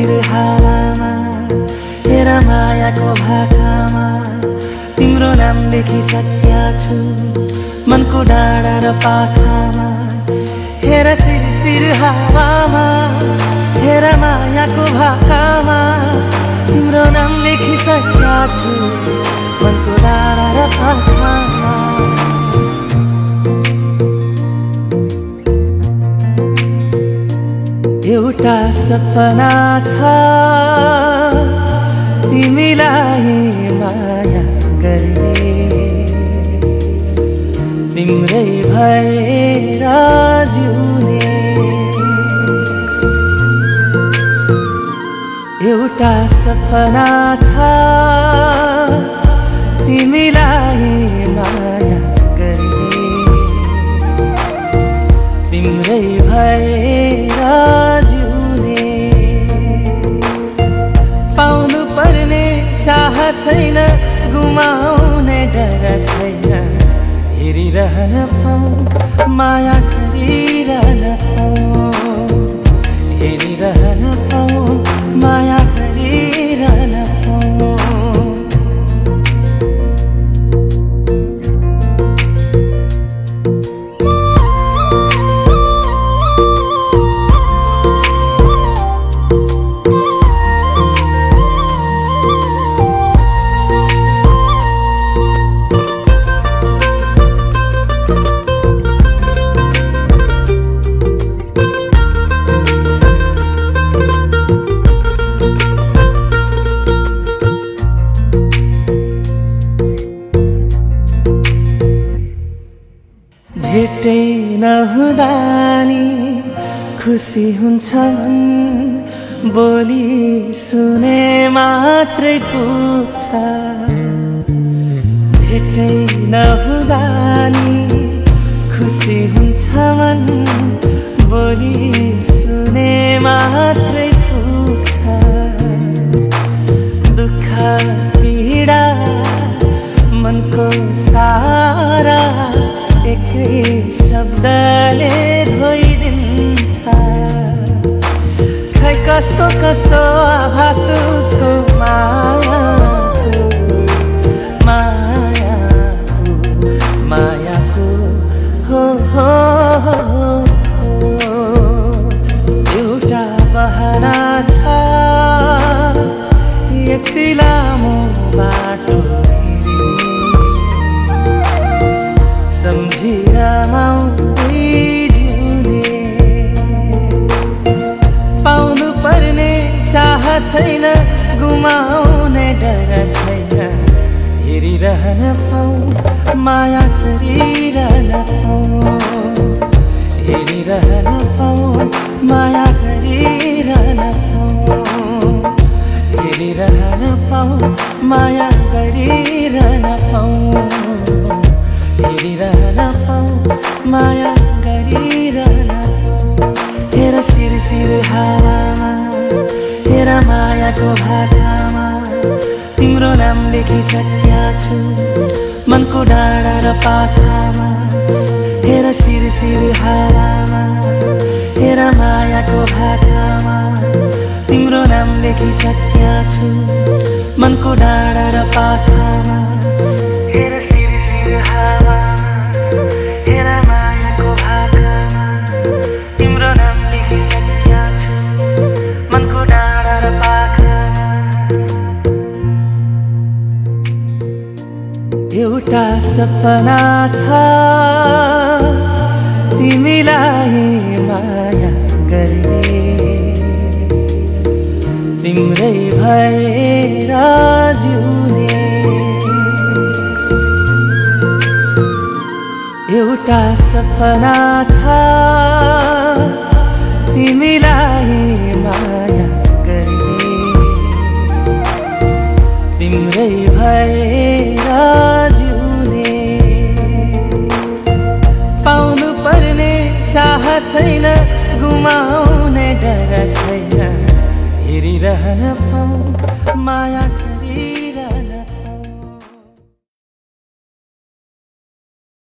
सिर हावामा हेर मायाको भाकामा तिम्रो नाम लेखिसकेका छु मनको डाँडा र पाखामा हेर सिर हावामा हेर मायाको भाकामा तिम्रो नाम लेखिसकेका छु मनको डाँडा र पाखामा एउटा सपना छ तिमीलाई माया गर्ने तिम्रै भएर जिउने एउटा सपना छ तिमीलाई माया गर्ने तिम्रै भएर जिउने पाउनु पर्ने चाह छैन गुमाउने डर छैन हेरिरहन पाऊँ माया गरिरहन पाऊँ हेरिरहन पाऊँ माया गरिरहन पाऊँ भेटै नहुँदा नि खुसी हुन्छ मन बोली सुने मात्रै पुग्छ भेटै नहुँदा नि खुसी हुन्छ मन बोली सुने मात्रै पुग्छ दुःख पीडा मनको सारा एकै शब्दले धोइदिन्छ खै कस्तो कस्तो आभास उसको मायाको हो एउटा बहाना छ यति लामो बाटो सम्झिरमाउँदै जिउने पाउनु पर्ने चाह छैन गुमाउने डर छैन हेरिरहन पाऊँ माया गरिरहन पाऊँ हेरिरहन पाऊँ माया गरिरहन पाऊँ हेरिरहन पाऊँ माया गरिरहन पाऊँ हेरिरहन पाऊँ माया गरिरहन हेर सिर हावामा हेर मायाको भाकामा तिम्रो नाम लेखिसकेका छु मनको डाँडा र पाखामा हेर सिर हावामा हेर मायाको भाकामा तिम्रो नाम लेखिसकेका छु मनको डाँडा र पाखामा हेर सिर हावामा हेर मायाको भाकामा तिम्रो नाम लेखिसकेका छु मनको डाँडा र पाखामा एउटा सपना छ तिमीलाई माया गर्ने तिम्रै भएर जिउने एउटा सपना छ तिमीलाई माया गर्ने तिम्रै भएर जिउने पाउनु पर्ने चाह छैन गुमाउने डर छैन हेरिरहन पाऊँ माया